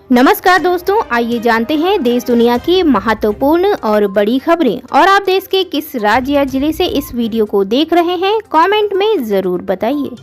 नमस्कार दोस्तों, आइए जानते हैं देश दुनिया की महत्वपूर्ण और बड़ी खबरें। और आप देश के किस राज्य या जिले से इस वीडियो को देख रहे हैं, कमेंट में जरूर बताइए।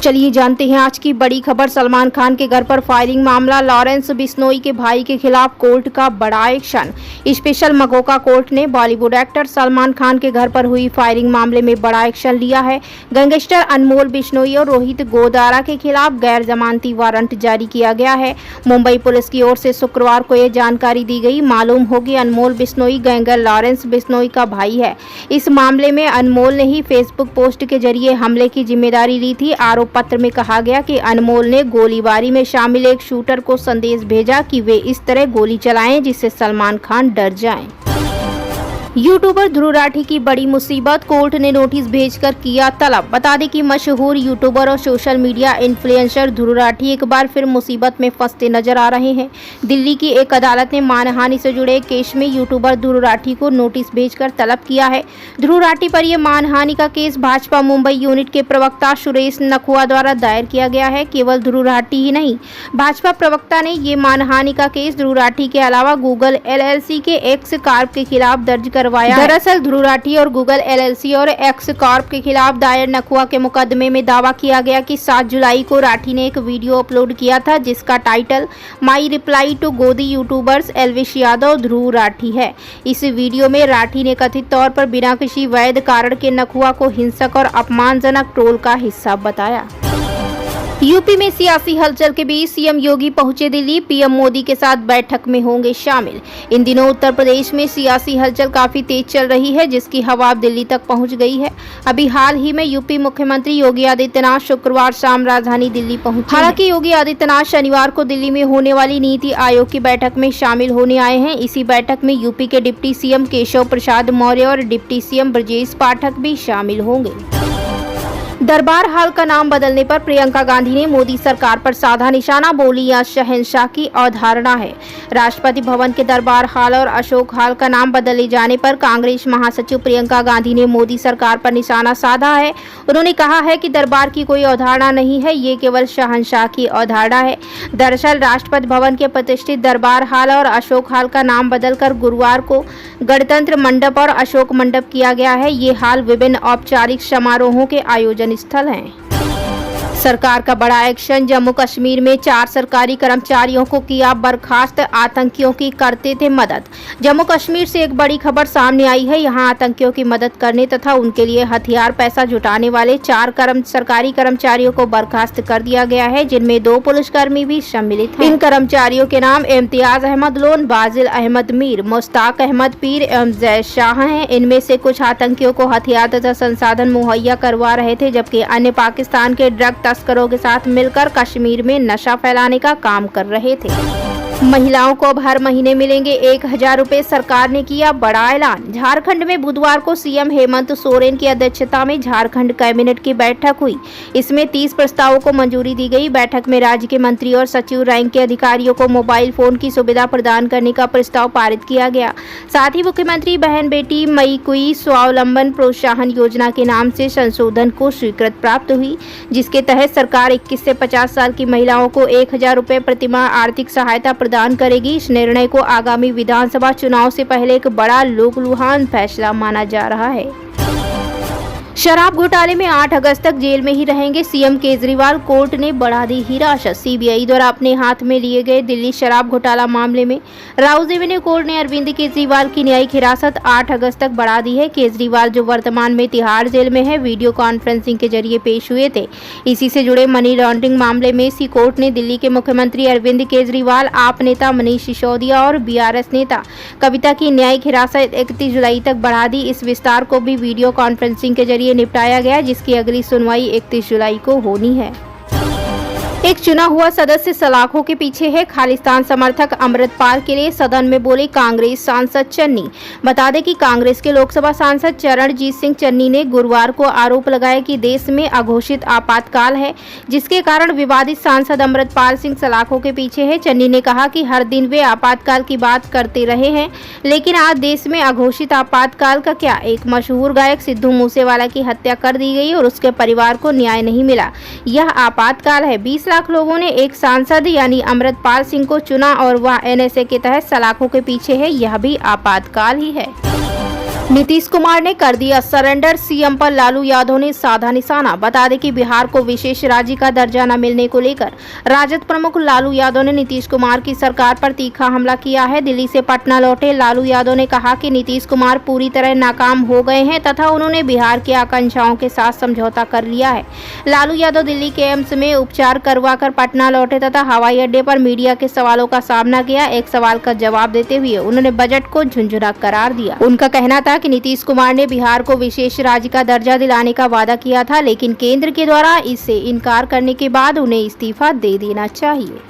चलिए जानते हैं आज की बड़ी खबर। सलमान खान के घर पर फायरिंग मामला, लॉरेंस बिश्नोई के भाई के खिलाफ कोर्ट का बड़ा एक्शन। स्पेशल मकोका कोर्ट ने बॉलीवुड एक्टर सलमान खान के घर पर हुई फायरिंग मामले में बड़ा एक्शन लिया है। गैंगस्टर अनमोल बिश्नोई और रोहित गोदारा के खिलाफ गैर जमानती वारंट जारी किया गया है। मुंबई पुलिस की ओर से शुक्रवार को यह जानकारी दी गई। मालूम हो कि अनमोल बिश्नोई गैंगर लॉरेंस बिश्नोई का भाई है। इस मामले में अनमोल ने ही फेसबुक पोस्ट के जरिए हमले की जिम्मेदारी ली थी। आरोप पत्र में कहा गया कि अनमोल ने गोलीबारी में शामिल एक शूटर को संदेश भेजा कि वे इस तरह गोली चलाएं जिससे सलमान खान डर जाएं। यूट्यूबर ध्रुव राठी की बड़ी मुसीबत, कोर्ट ने नोटिस भेजकर किया तलब। बता दें कि मशहूर यूट्यूबर और social media influencer Dhruv Rathee एक बार फिर मुसीबत में फंसते नजर आ रहे हैं। दिल्ली की एक अदालत ने मानहानि से जुड़े केस में यूट्यूबर ध्रुव राठी को नोटिस भेजकर तलब किया है। ध्रुव राठी पर यह मानहानि का केस भाजपा मुंबई यूनिट के प्रवक्ता सुरेश नखुआ द्वारा दायर किया गया है। केवल ध्रुव राठी ही नहीं, भाजपा प्रवक्ता ने ये मानहानि का केस ध्रुव राठी के अलावा गूगल LLC के एक्स कॉर्प के खिलाफ दर्ज करवाया। दरअसल ध्रुव राठी और गूगल LLC और एक्स कॉर्प के खिलाफ दायर नखुआ के मुकदमे में दावा किया गया कि 7 जुलाई को राठी ने एक वीडियो अपलोड किया था जिसका टाइटल माई रिप्लाई टू गोदी यूट्यूबर्स एल्विश यादव ध्रुव राठी है। इस वीडियो में राठी ने कथित तौर पर बिना किसी वैध कारण के नखुआ को हिंसक और अपमानजनक ट्रोल का हिस्सा बताया। यूपी में सियासी हलचल के बीच सीएम योगी पहुंचे दिल्ली। पीएम मोदी के साथ बैठक में होंगे शामिल। इन दिनों उत्तर प्रदेश में सियासी हलचल काफी तेज चल रही है जिसकी हवा दिल्ली तक पहुंच गई है। अभी हाल ही में यूपी मुख्यमंत्री योगी आदित्यनाथ शुक्रवार शाम राजधानी दिल्ली पहुंचे। हालांकि योगी आदित्यनाथ शनिवार को दिल्ली में होने वाली नीति आयोग की बैठक में शामिल होने आए हैं। इसी बैठक में यूपी के डिप्टी सीएम केशव प्रसाद मौर्य और डिप्टी सीएम ब्रजेश पाठक भी शामिल होंगे। दरबार हाल का नाम बदलने पर प्रियंका गांधी ने मोदी सरकार पर साधा निशाना, बोली यह शहंशाह की अवधारणा है। राष्ट्रपति भवन के दरबार हाल और अशोक हाल का नाम बदले जाने पर कांग्रेस महासचिव प्रियंका गांधी ने मोदी सरकार पर निशाना साधा है। उन्होंने कहा है कि दरबार की कोई अवधारणा नहीं है, ये केवल शहंशाह की अवधारणा है। दरअसल राष्ट्रपति भवन के प्रतिष्ठित दरबार हाल और अशोक हाल का नाम बदलकर गुरुवार को गणतंत्र मंडप और अशोक मंडप किया गया है। ये हाल विभिन्न औपचारिक समारोहों के आयोजन स्थल हैं। सरकार का बड़ा एक्शन, जम्मू कश्मीर में 4 सरकारी कर्मचारियों को किया बर्खास्त, आतंकियों की करते थे मदद। जम्मू कश्मीर से एक बड़ी खबर सामने आई है। यहां आतंकियों की मदद करने तथा उनके लिए हथियार पैसा जुटाने वाले 4 सरकारी कर्मचारियों को बर्खास्त कर दिया गया है, जिनमें 2 पुलिसकर्मी भी सम्मिलित हैं। इन कर्मचारियों के नाम इम्तियाज अहमद लोन, बाजिल अहमद मीर, मुश्ताक अहमद पीर एवं जय शाह हैं। इनमें से कुछ आतंकियों को हथियार तथा संसाधन मुहैया करवा रहे थे, जबकि अन्य पाकिस्तान के ड्रग तस्करों के साथ मिलकर कश्मीर में नशा फैलाने का काम कर रहे थे। महिलाओं को अब हर महीने मिलेंगे 1000 रुपए, सरकार ने किया बड़ा ऐलान। झारखंड में बुधवार को सीएम हेमंत सोरेन की अध्यक्षता में झारखंड कैबिनेट की बैठक हुई। इसमें 30 प्रस्तावों को मंजूरी दी गई। बैठक में राज्य के मंत्री और सचिव रैंक के अधिकारियों को मोबाइल फोन की सुविधा प्रदान करने का प्रस्ताव पारित किया गया। साथ ही मुख्यमंत्री बहन बेटी मई कुई स्वावलंबन प्रोत्साहन योजना के नाम से संशोधन को स्वीकृति प्राप्त हुई, जिसके तहत सरकार 21 से 50 साल की महिलाओं को 1000 रुपए प्रतिमाह आर्थिक सहायता प्रदान करेगी। इस निर्णय को आगामी विधानसभा चुनाव से पहले एक बड़ा लोकलुभान फैसला माना जा रहा है। शराब घोटाले में 8 अगस्त तक जेल में ही रहेंगे सीएम केजरीवाल, कोर्ट ने बढ़ा दी हिरासत। सीबीआई द्वारा अपने हाथ में लिए गए दिल्ली शराब घोटाला मामले में राउज एवेन्यू कोर्ट ने अरविंद केजरीवाल की न्यायिक हिरासत 8 अगस्त तक बढ़ा दी है। केजरीवाल, जो वर्तमान में तिहाड़ जेल में है, वीडियो कॉन्फ्रेंसिंग के जरिए पेश हुए थे। इसी से जुड़े मनी लॉन्ड्रिंग मामले में सी कोर्ट ने दिल्ली के मुख्यमंत्री अरविंद केजरीवाल, आप नेता मनीष सिसोदिया और BRS नेता कविता की न्यायिक हिरासत 31 जुलाई तक बढ़ा दी। इस विस्तार को भी वीडियो कॉन्फ्रेंसिंग के जरिए निपटाया गया, जिसकी अगली सुनवाई 31 जुलाई को होनी है। एक चुना हुआ सदस्य सलाखों के पीछे है, खालिस्तान समर्थक अमृतपाल के लिए सदन में बोले कांग्रेस सांसद चन्नी। बता दें कि कांग्रेस के लोकसभा सांसद चरणजीत सिंह चन्नी ने गुरुवार को आरोप लगाया कि देश में अघोषित आपातकाल है, जिसके कारण विवादित सांसद अमृतपाल सिंह सलाखों के पीछे है। चन्नी ने कहा कि हर दिन वे आपातकाल की बात करते रहे हैं, लेकिन आज देश में अघोषित आपातकाल का क्या। एक मशहूर गायक सिद्धू मूसेवाला की हत्या कर दी गई और उसके परिवार को न्याय नहीं मिला। यह आपातकाल है। 20 25 लाख लोगों ने एक सांसद यानी अमृतपाल सिंह को चुना और वह एनएसए के तहत सलाखों के पीछे है। यह भी आपातकाल ही है। नीतीश कुमार ने कर दिया सरेंडर, सीएम पर लालू यादव ने साधा निशाना। बता दें कि बिहार को विशेष राज्य का दर्जा न मिलने को लेकर राजद प्रमुख लालू यादव ने नीतीश कुमार की सरकार पर तीखा हमला किया है। दिल्ली से पटना लौटे लालू यादव ने कहा कि नीतीश कुमार पूरी तरह नाकाम हो गए हैं तथा उन्होंने बिहार की आकांक्षाओं के साथ समझौता कर लिया है। लालू यादव दिल्ली के एम्स में उपचार करवाकर पटना लौटे तथा हवाई अड्डे पर मीडिया के सवालों का सामना किया। एक सवाल का जवाब देते हुए उन्होंने बजट को झुंझुना करार दिया। उनका कहना था कि नीतीश कुमार ने बिहार को विशेष राज्य का दर्जा दिलाने का वादा किया था, लेकिन केंद्र के द्वारा इससे इनकार करने के बाद उन्हें इस्तीफा दे देना चाहिए।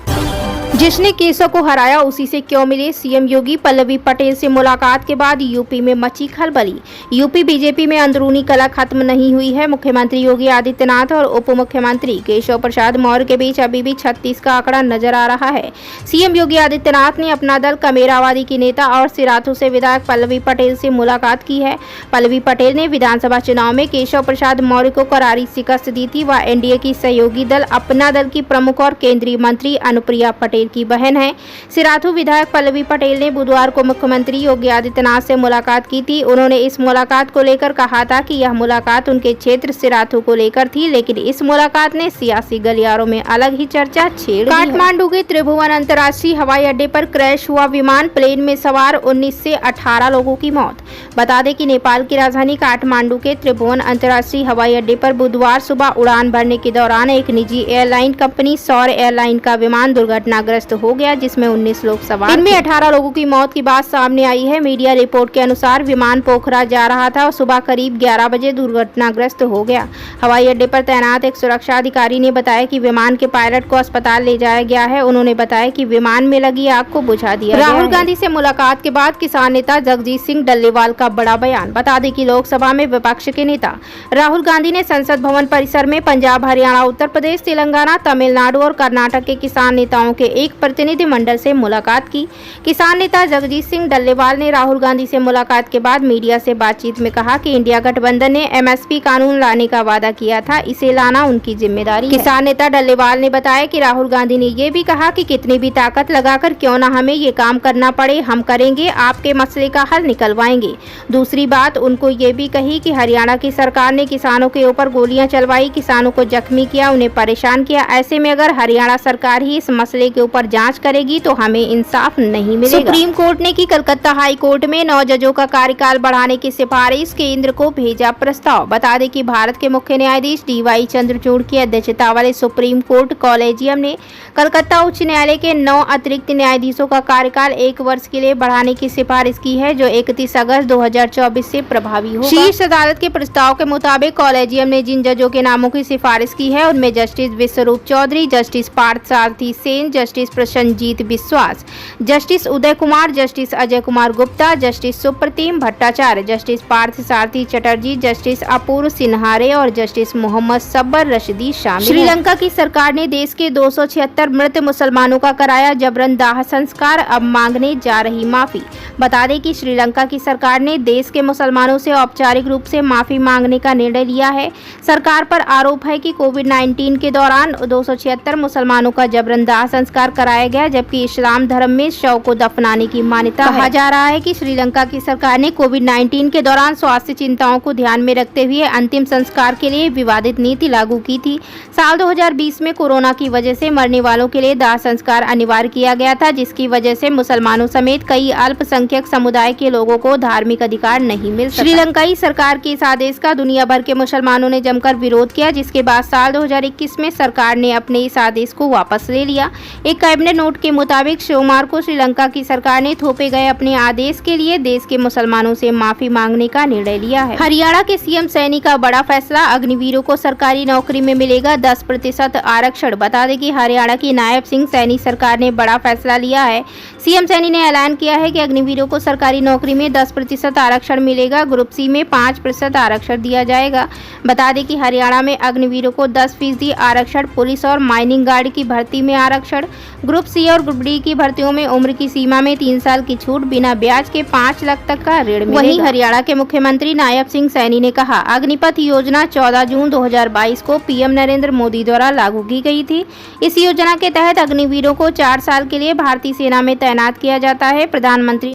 जिसने केसों को हराया उसी से क्यों मिले, सीएम योगी पल्लवी पटेल से मुलाकात के बाद यूपी में मची खलबली। यूपी बीजेपी में अंदरूनी कलह खत्म नहीं हुई है। मुख्यमंत्री योगी आदित्यनाथ और उप मुख्यमंत्री केशव प्रसाद मौर्य के बीच अभी भी 36 का आंकड़ा नजर आ रहा है। सीएम योगी आदित्यनाथ ने अपना दल कमेरावादी की नेता और सिराथू से विधायक पल्लवी पटेल से मुलाकात की है। पल्लवी पटेल ने विधानसभा चुनाव में केशव प्रसाद मौर्य को करारी शिकस्त दी थी। वह एनडीए की सहयोगी दल अपना दल की प्रमुख और केंद्रीय मंत्री अनुप्रिया पटेल की बहन है। सिराथू विधायक पल्लवी पटेल ने बुधवार को मुख्यमंत्री योगी आदित्यनाथ से मुलाकात की थी। उन्होंने इस मुलाकात को लेकर कहा था कि यह मुलाकात उनके क्षेत्र सिराथू को लेकर थी, लेकिन इस मुलाकात ने सियासी गलियारों में अलग ही चर्चा छेड़ दी। काठमांडू के त्रिभुवन अंतर्राष्ट्रीय हवाई अड्डे पर क्रैश हुआ विमान, प्लेन में सवार 19 से 18 लोगों की मौत। बता दें कि नेपाल की राजधानी काठमांडू के त्रिभुवन अंतर्राष्ट्रीय हवाई अड्डे पर बुधवार सुबह उड़ान भरने के दौरान एक निजी एयरलाइन कंपनी सौर एयरलाइन का विमान दुर्घटनाग्रस्त हो गया, जिसमें 19 लोग सवार। इनमें 18 लोगों की मौत की बात सामने आई है। मीडिया रिपोर्ट के अनुसार विमान पोखरा जा रहा था और सुबह करीब 11 बजे दुर्घटनाग्रस्त हो गया। हवाई अड्डे पर तैनात एक सुरक्षा अधिकारी ने बताया कि विमान के पायलट को अस्पताल ले जाया गया है। उन्होंने बताया कि विमान में लगी आग को बुझा दिया गया है। राहुल गांधी से मुलाकात के बाद किसान नेता जगजीत सिंह डल्लेवाल का बड़ा बयान। बता दें कि लोकसभा में विपक्ष के नेता राहुल गांधी ने संसद भवन परिसर में पंजाब, हरियाणा, उत्तर प्रदेश, तेलंगाना, तमिलनाडु और कर्नाटक के किसान नेताओं के एक प्रतिनिधिमंडल से मुलाकात की। किसान नेता जगजीत सिंह डल्लेवाल ने राहुल गांधी से मुलाकात के बाद मीडिया से बातचीत में कहा कि इंडिया गठबंधन ने एमएसपी कानून लाने का वादा किया था, इसे लाना उनकी जिम्मेदारी है। किसान नेता डल्लेवाल ने बताया कि राहुल गांधी ने ये भी कहा कि कितनी भी ताकत लगाकर क्यों न हमें ये काम करना पड़े, हम करेंगे, आपके मसले का हल निकलवाएंगे। दूसरी बात उनको ये भी कही कि हरियाणा की सरकार ने किसानों के ऊपर गोलियां चलवाई, किसानों को जख्मी किया, उन्हें परेशान किया। ऐसे में अगर हरियाणा सरकार ही इस मसले के ऊपर जांच करेगी तो हमें इंसाफ नहीं मिलेगा। सुप्रीम कोर्ट ने की कलकत्ता हाई कोर्ट में 9 जजों का कार्यकाल बढ़ाने की सिफारिश, केंद्र को भेजा प्रस्ताव। बता दें कि भारत के मुख्य न्यायाधीश डीवाई चंद्रचूड़ की अध्यक्षता वाले सुप्रीम कोर्ट कॉलेजियम ने कलकत्ता उच्च न्यायालय के 9 अतिरिक्त न्यायाधीशों का कार्यकाल 1 वर्ष के लिए बढ़ाने की सिफारिश की है, जो 31 अगस्त 2024 से प्रभावी होगा। शीर्ष अदालत के प्रस्ताव के मुताबिक कॉलेजियम ने जिन जजों के नामों की सिफारिश की है उनमें justice Vishwaroop Chaudhary, justice Parthasarathi Sen, justice Prasenjit Biswas, justice Uday Kumar, justice Ajay Kumar Gupta, justice Supratim Bhattacharya, justice Parthasarathi Chatterjee, justice Apurba Sinha Ray और जस्टिस मोहम्मद सब्बर रशीदी शामिल। श्रीलंका की सरकार ने देश के 276 मृत मुसलमानों का कराया जबरन दाह संस्कार, अब मांगने जा रही माफी। बता दें कि श्रीलंका की सरकार ने देश के मुसलमानों से औपचारिक रूप से माफी मांगने का निर्णय लिया है। सरकार पर आरोप है कि कोविड-19 के दौरान 276 मुसलमानों का जबरन दाह संस्कार कराया गया, जबकि इस्लाम धर्म में शव को दफनाने की मान्यता है। कहा जा रहा है कि श्रीलंका की सरकार ने कोविड-19 के दौरान स्वास्थ्य चिंताओं को ध्यान में रखते हुए अंतिम संस्कार के लिए विवादित नीति लागू की थी। साल 2020 में कोरोना की वजह से मरने वालों के लिए दाह संस्कार अनिवार्य किया गया था, जिसकी वजह से मुसलमानों समेत कई अल्पसंख्यक समुदाय के लोगों को धार्मिक अधिकार नहीं मिल सका। श्रीलंकाई सरकार के इस आदेश का दुनिया भर के मुसलमानों ने जमकर विरोध किया, जिसके बाद साल 2021 में सरकार ने अपने इस आदेश को वापस ले लिया। एक कैबिनेट नोट के मुताबिक सोमवार को श्रीलंका की सरकार ने थोपे गए अपने आदेश के लिए देश के मुसलमानों से माफी मांगने का निर्णय लिया है। हरियाणा के सीएम सैनी का बड़ा फैसला, अग्निवीरों को सरकारी नौकरी में मिलेगा 10% आरक्षण। बता दें कि हरियाणा की नायब सिंह सैनी सरकार ने बड़ा फैसला लिया है। सीएम सैनी ने ऐलान किया है कि अग्निवीरों को सरकारी नौकरी में 10% आरक्षण मिलेगा। ग्रुप सी में 5% आरक्षण दिया जाएगा। बता दें कि हरियाणा में अग्निवीरों को 10% आरक्षण, पुलिस और माइनिंग गार्ड की भर्ती में आरक्षण, ग्रुप सी और ग्रुप डी की भर्तियों में उम्र की सीमा में 3 साल की छूट, बिना ब्याज के 5 लाख तक का ऋण मिलेगा। वहीं हरियाणा के मुख्यमंत्री नायब सिंह सैनी ने कहा, अग्निपथ योजना 14 जून 2022 को पीएम नरेंद्र मोदी द्वारा लागू की गई थी। इस योजना के तहत अग्निवीरों को 4 साल के लिए भारतीय सेना में तैनात किया जाता है। प्रधानमंत्री